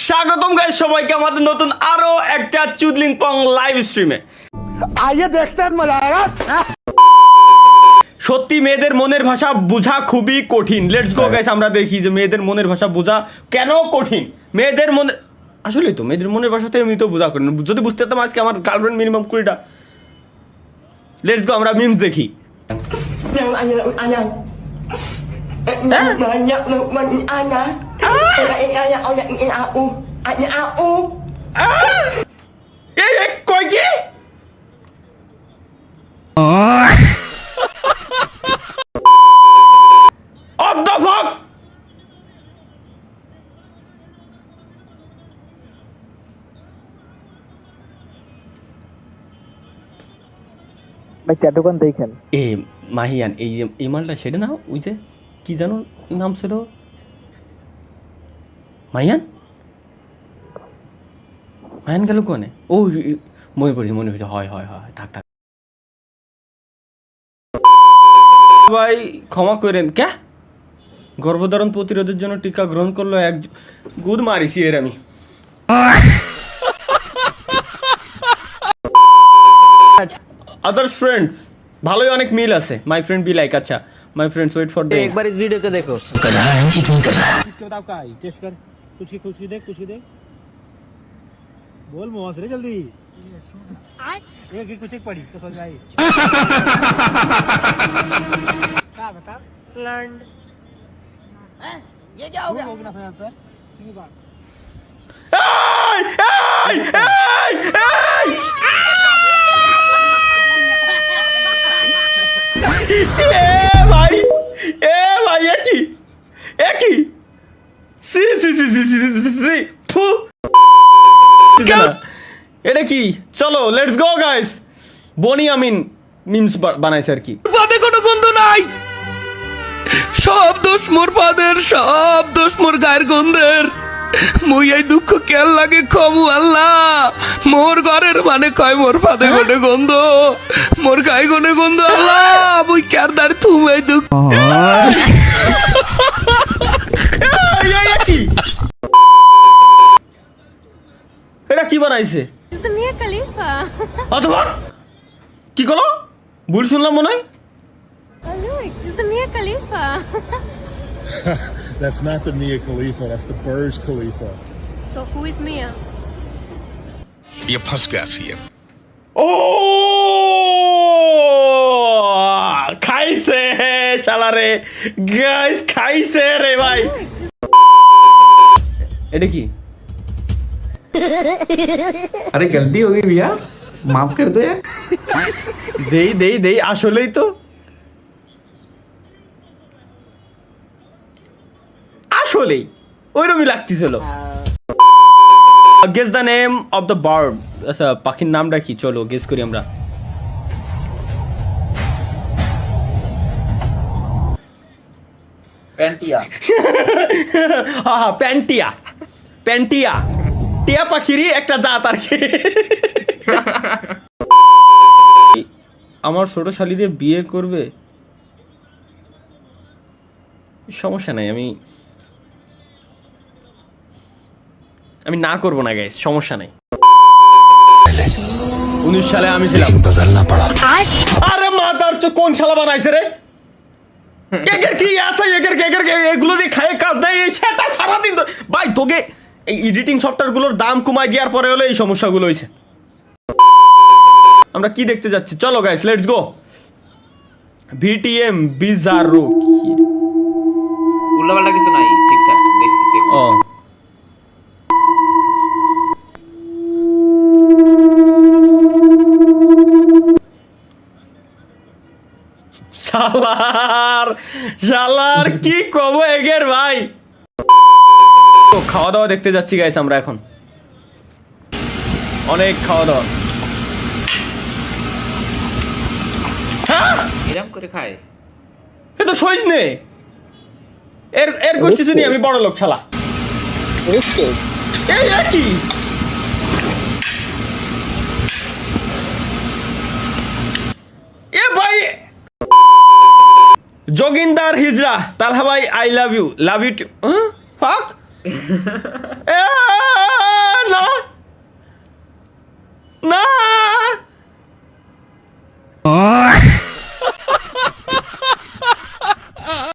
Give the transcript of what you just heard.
স্বাগতম গাইস সবাইকে আমাদের নতুন আরো একটা চুদলিং পং লাইভ স্ট্রিমে। आइए देखते हैं मजा आएगा। সত্যি মেয়েদের মনের ভাষা বোঝা খুবই কঠিন। লেটস গো গাইস, আমরা দেখি যে মেয়েদের মনের ভাষা বোঝা কেন কঠিন। মেয়েদের মনে আসলে তো মেয়েদের মনের ভাষাতে এমনিতেও বোঝা কঠিন। যদি বুঝতে পারতাম আজকে আমার গার্লফ্রেন্ড মিনিমাম 20টা। লেটস গো আমরা মিমস দেখি। এই কয় কি What the fuck? भाई क्या दुकान देखें এ মাহিয়ান এই মালটা সেটা না, ওই যে কি জানো নাম ছিল মাহিয়ান মাহিয়ান গেল কোনে? ও মনে পড়েছে হয় থাক ভাই ক্ষমা করেন। ক্যা গর্ভধারণ প্রতিরোধের জন্য টিকা গ্রহণ করলো এক গুদ মারিছি এর আমি। আদার্স ফ্রেন্ড ভালোই অনেক মিল আছে। My friend be like. আচ্ছা মাই ফ্রেন্ডস ওয়েট ফর एक बार इस वीडियो को देखो। किताब का आई टेस्ट कर कुछ की देख बोल मुंह से रे जल्दी एक कुछ एक पढ़ी तो समझ आई क्या बता लर्न ये क्या हो गया होगा ना फिर की बात ভাই একই সি এটা কি? চলো let's go guys. Boni Amin memes বানাইছে আর কি। পাদে কোনো গন্ধ নাই, সব দোষ মোর পাদের, সব দোষ মোর গায়ের গন্ধের। মুই এই দুঃখ কেন লাগে কমু আল্লাহ, মোর ঘরের মানে কয় মোর পাদে গনে গন্ধ, মোর গায়ে গনে গন্ধ আল্লাহ, মুই কার দাঁড় তুমি এই দুঃখ। কি এটা কি বানাইছে? Mia Khalifa. অথবা কি করো? ভুল শুনলাম মনে হয়। Oh look, this is Mia Khalifa. That's not the Mia Khalifa, that's the Burj Khalifa. So who is Mia? ये फंस गया सीएम। ও খাইছে শালা রে গাইস, খাইছে রে ভাই। এটা কি? अरे गलती हो गई भैया, माफ कर दो यार। দেই আসলেই তো আসলেই ওইরকমই লাগতেছিল। Guess the name of the bird. আচ্ছা পাখির নামটা কি? চলো গেস করি আমরা। पेंटिया। হ্যাঁ প্যান্টিয়া টিয়া পাখিরই একটা জাত আর কি। আমার ছোট শালিরে বিয়ে করবে? সমস্যা নাই, আমি না করবো না গাইস, সমস্যা নাই। 19 সালে আমি ছিলাম। আরে মাদার তো কোন শালা বানাইছে রে? একের কি আছে এগুলো দিয়ে খায় কাজ দেয় সেটা সারাদিন ভাই। তোকে এই এডিটিং সফটওয়্যারগুলোর দাম কমায় দেওয়ার পরে হলো এই সমস্যাগুলো হয়েছে। আমরা কি দেখতে যাচ্ছি? চলো গাইস লেটস গো। ভিটিএম বিজারো উল্লাপাল্টা কিছু নাই, ঠিকঠাক দেখছি। ও শালার কি কব এগের ভাই। খাওয়া দাওয়া দেখতে যাচ্ছি গাইস আমরা এখন। অনেক খাওয়া দাওয়া। এরম করে খায়। এ তো সইজ নে এর গোষ্ঠী শুনি আমি বড় লোক শালা। এই কি এ ভাই জগিন্দার হিজরা তালহা ভাই আই লাভ ইউ টু ফাক